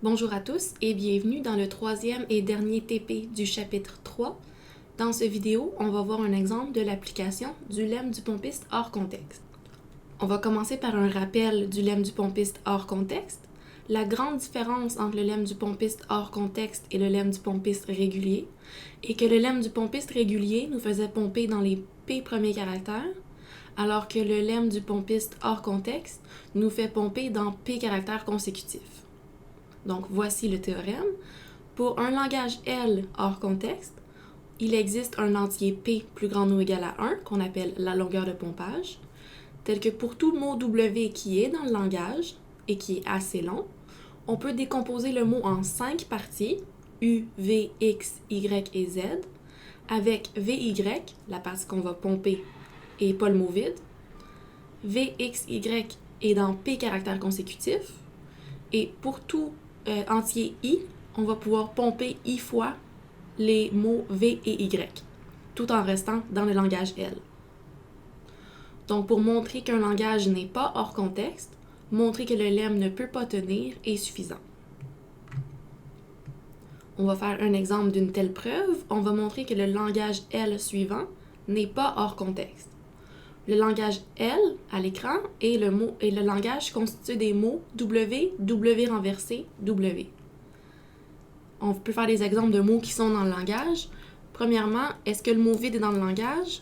Bonjour à tous et bienvenue dans le troisième et dernier TP du chapitre 3. Dans cette vidéo, on va voir un exemple de l'application du lemme du pompiste hors contexte. On va commencer par un rappel du lemme du pompiste hors contexte. La grande différence entre le lemme du pompiste hors contexte et le lemme du pompiste régulier est que le lemme du pompiste régulier nous faisait pomper dans les P premiers caractères, alors que le lemme du pompiste hors contexte nous fait pomper dans P caractères consécutifs. Donc, voici le théorème. Pour un langage L hors contexte, il existe un entier P plus grand ou égal à 1, qu'on appelle la longueur de pompage, tel que pour tout mot W qui est dans le langage et qui est assez long, on peut décomposer le mot en 5 parties, U, V, X, Y et Z, avec VY, la partie qu'on va pomper, et pas le mot vide. V, X, Y est dans P caractères consécutifs, et pour tout entier I, on va pouvoir pomper I fois les mots V et Y, tout en restant dans le langage L. Donc, pour montrer qu'un langage n'est pas hors contexte, montrer que le lemme ne peut pas tenir est suffisant. On va faire un exemple d'une telle preuve. On va montrer que le langage L suivant n'est pas hors contexte. Le langage L à l'écran est le langage constitué des mots W, W renversé, W. On peut faire des exemples de mots qui sont dans le langage. Premièrement, est-ce que le mot vide est dans le langage?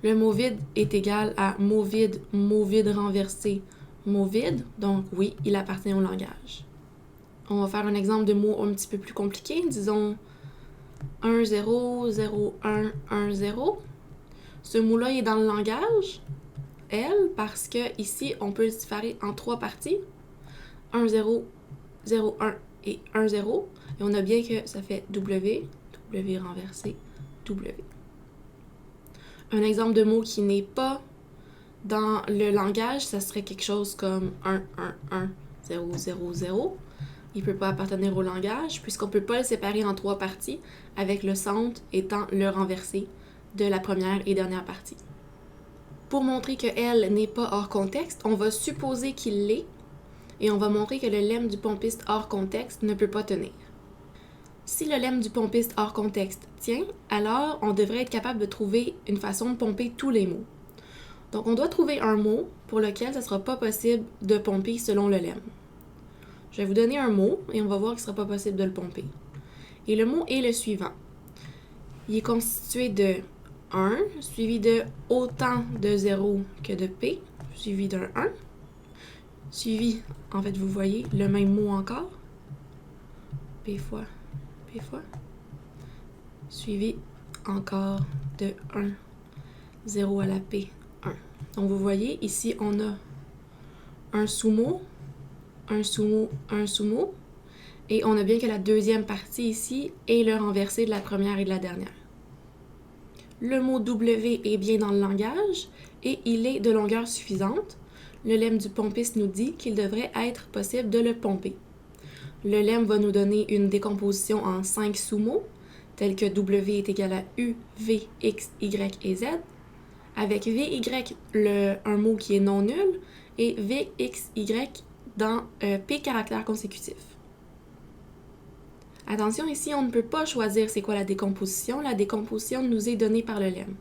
Le mot vide est égal à mot vide renversé, mot vide. Donc oui, il appartient au langage. On va faire un exemple de mot un petit peu plus compliqué. Disons 1, 0, 0, 1, 1, 0. Ce mot-là est dans le langage L parce que ici, on peut le séparer en 3 parties. 1, 0, 0, 1 et 1, 0. Et on a bien que ça fait W, W renversé, W. Un exemple de mot qui n'est pas dans le langage, ça serait quelque chose comme 1, 1, 1, 0, 0, 0. Il ne peut pas appartenir au langage puisqu'on ne peut pas le séparer en 3 parties avec le centre étant le renversé de la première et dernière partie. Pour montrer que L n'est pas hors contexte, on va supposer qu'il l'est et on va montrer que le lemme du pompiste hors contexte ne peut pas tenir. Si le lemme du pompiste hors contexte tient, alors on devrait être capable de trouver une façon de pomper tous les mots. Donc on doit trouver un mot pour lequel ce ne sera pas possible de pomper selon le lemme. Je vais vous donner un mot et on va voir qu'il ne sera pas possible de le pomper. Et le mot est le suivant. Il est constitué de 1, suivi de autant de 0 que de P, suivi d'un 1, suivi, en fait, vous voyez, le même mot encore, P fois, suivi encore de 1, 0 à la P, 1. Donc, vous voyez, ici, on a un sous-mot, un sous-mot, un sous-mot, et on a bien que la deuxième partie ici est le renversé de la première et de la dernière. Le mot W est bien dans le langage et il est de longueur suffisante. Le lemme du pompiste nous dit qu'il devrait être possible de le pomper. Le lemme va nous donner une décomposition en 5 sous-mots, tels que W est égal à U, V, X, Y et Z, avec VY, un mot qui est non nul, et VXY dans P caractères consécutifs. Attention, ici, on ne peut pas choisir c'est quoi la décomposition. La décomposition nous est donnée par le lemme.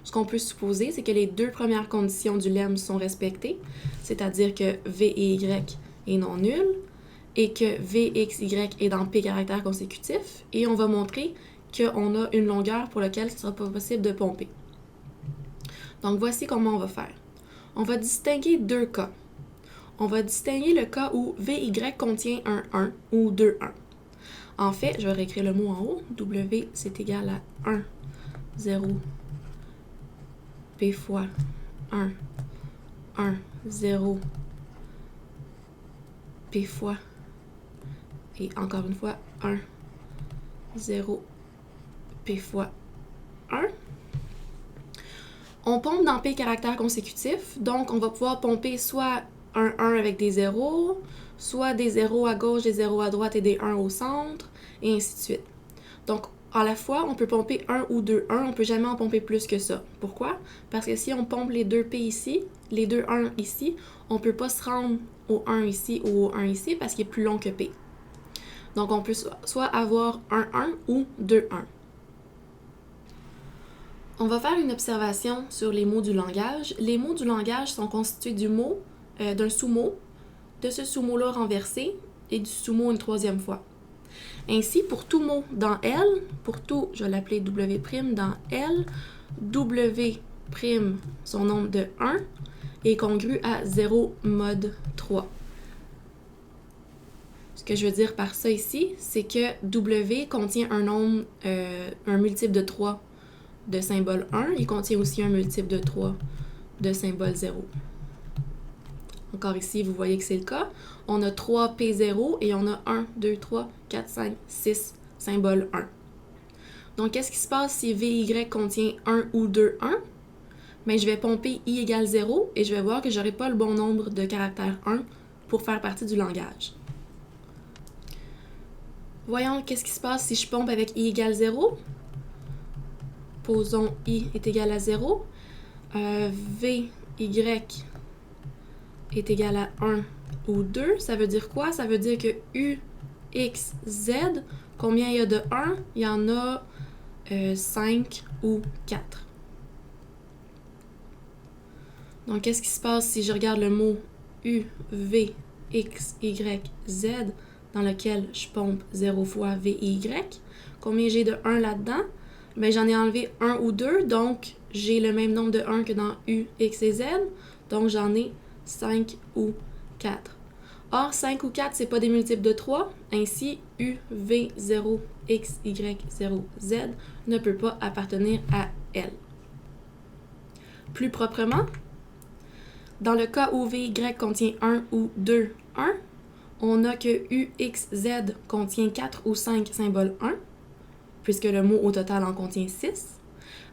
Ce qu'on peut supposer, c'est que les 2 premières conditions du lemme sont respectées, c'est-à-dire que V et Y est non nul et que VXY est dans P caractères consécutifs. Et on va montrer qu'on a une longueur pour laquelle ce ne sera pas possible de pomper. Donc, voici comment on va faire. On va distinguer 2 cas. On va distinguer le cas où VY contient un 1 ou 2 1. En fait, je vais réécrire le mot en haut. W, c'est égal à 1, 0, P fois 1, 1, 0, P fois, et encore une fois, 1, 0, P fois 1. On pompe dans P caractères consécutifs, donc on va pouvoir pomper soit un 1 avec des 0, soit des 0 à gauche, des 0 à droite et des 1 au centre, et ainsi de suite. Donc, à la fois, on peut pomper 1 ou 2 1, on ne peut jamais en pomper plus que ça. Pourquoi? Parce que si on pompe les 2 P ici, les 2 1 ici, on ne peut pas se rendre au 1 ici ou au 1 ici parce qu'il est plus long que P. Donc, on peut soit avoir un 1 ou deux 1. On va faire une observation sur les mots du langage. Les mots du langage sont constitués du mot, d'un sous-mot, de ce sous-mot-là renversé et du sous-mot une troisième fois. Ainsi, pour tout mot dans L, pour tout, je vais l'appeler W' dans L, W', son nombre de 1, est congru à 0 mode 3. Ce que je veux dire par ça ici, c'est que W contient un nombre, un multiple de 3 de symbole 1. Il contient aussi un multiple de 3 de symbole 0. Encore ici, vous voyez que c'est le cas. On a 3P0 et on a 1, 2, 3, 4, 5, 6 symbole 1. Donc, qu'est-ce qui se passe si VY contient 1 ou 2, 1? Bien, je vais pomper I égale 0 et je vais voir que je n'aurai pas le bon nombre de caractères 1 pour faire partie du langage. Voyons qu'est-ce qui se passe si je pompe avec I égale 0. Posons I est égal à 0. VY est égal à 1 ou 2. Ça veut dire quoi? Ça veut dire que U, X, Z, combien il y a de 1? Il y en a 5 ou 4. Donc, qu'est-ce qui se passe si je regarde le mot U, V, X, Y, Z, dans lequel je pompe 0 fois V, Y? Combien j'ai de 1 là-dedans? Bien, j'en ai enlevé 1 ou 2, donc j'ai le même nombre de 1 que dans U, X et Z, donc j'en ai 5 ou 4. Or, 5 ou 4, c'est pas des multiples de 3, ainsi U, V, 0, X, Y, 0, Z ne peut pas appartenir à L. Plus proprement, dans le cas où VY contient 1 ou 2, 1, on a que U, X, Z contient 4 ou 5 symboles 1, puisque le mot au total en contient 6.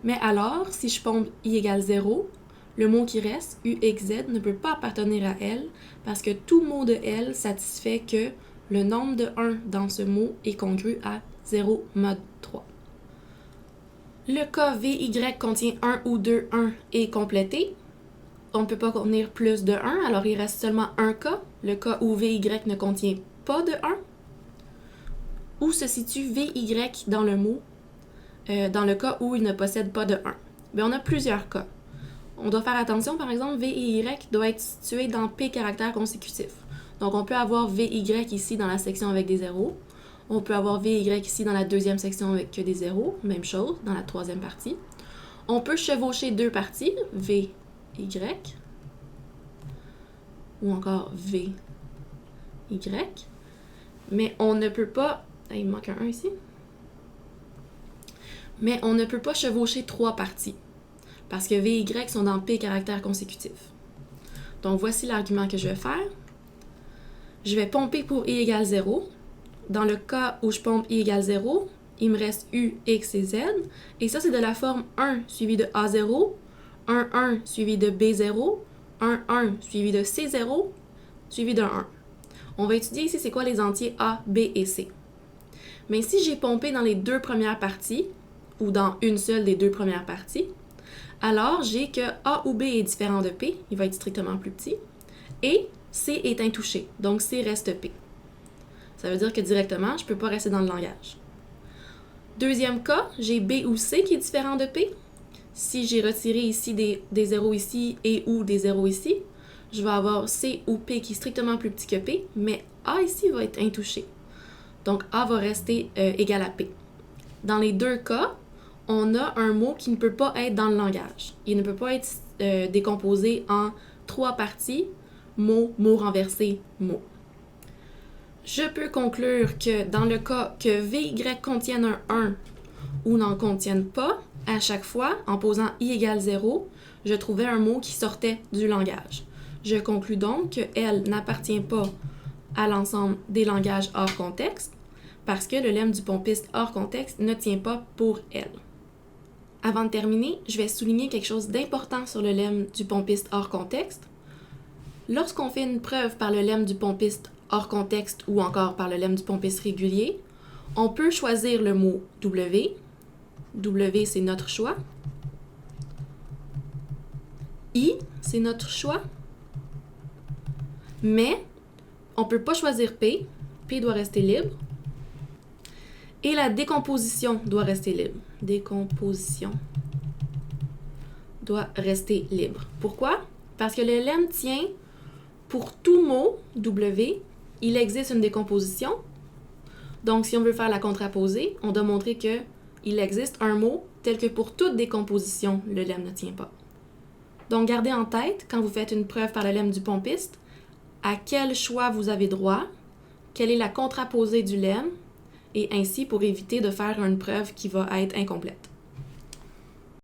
Mais alors, si je pompe I égale 0, le mot qui reste, U, X, Z, ne peut pas appartenir à L, parce que tout mot de L satisfait que le nombre de 1 dans ce mot est congru à 0 mode 3. Le cas VY contient 1 ou 2, 1 est complété. On ne peut pas contenir plus de 1, alors il reste seulement un cas, le cas où VY ne contient pas de 1. Où se situe VY dans le mot, dans le cas où il ne possède pas de 1? Bien, on a plusieurs cas. On doit faire attention, par exemple, VY doit être situé dans P caractères consécutifs. Donc, on peut avoir VY ici dans la section avec des zéros. On peut avoir VY ici dans la deuxième section avec que des zéros. Même chose dans la troisième partie. On peut chevaucher deux parties, VY ou encore VY. Mais on ne peut pas... il me manque un 1 ici. Mais on ne peut pas chevaucher trois parties, parce que VY sont dans P caractères consécutifs. Donc, voici l'argument que je vais faire. Je vais pomper pour I égale 0. Dans le cas où je pompe I égale 0, il me reste U, X et Z. Et ça, c'est de la forme 1 suivi de A0, 1 suivi de B0, 1 suivi de C0, suivi d'un 1. On va étudier ici c'est quoi les entiers A, B et C. Mais si j'ai pompé dans les deux premières parties, ou dans une seule des deux premières parties, alors j'ai que A ou B est différent de P, il va être strictement plus petit, et C est intouché, donc C reste P. Ça veut dire que directement, je ne peux pas rester dans le langage. Deuxième cas, j'ai B ou C qui est différent de P. Si j'ai retiré ici des zéros ici et ou des zéros ici, je vais avoir C ou P qui est strictement plus petit que P, mais A ici va être intouché. Donc A va rester égal à P. Dans les deux cas, on a un mot qui ne peut pas être dans le langage. Il ne peut pas être décomposé en trois parties, mot, mot renversé, mot. Je peux conclure que dans le cas que VY contienne un 1 ou n'en contienne pas, à chaque fois, en posant I égale 0, je trouvais un mot qui sortait du langage. Je conclus donc que L n'appartient pas à l'ensemble des langages hors contexte, parce que le lemme du pompiste hors contexte ne tient pas pour L. Avant de terminer, je vais souligner quelque chose d'important sur le lemme du pompiste hors contexte. Lorsqu'on fait une preuve par le lemme du pompiste hors contexte ou encore par le lemme du pompiste régulier, on peut choisir le mot W. W, c'est notre choix. I, c'est notre choix. Mais on ne peut pas choisir P. P doit rester libre. Et la décomposition doit rester libre. Décomposition doit rester libre. Pourquoi? Parce que le lemme tient pour tout mot, W, il existe une décomposition. Donc, si on veut faire la contraposée, on doit montrer qu'il existe un mot tel que pour toute décomposition, le lemme ne tient pas. Donc, gardez en tête, quand vous faites une preuve par le lemme du pompiste, à quel choix vous avez droit, quelle est la contraposée du lemme, et ainsi pour éviter de faire une preuve qui va être incomplète.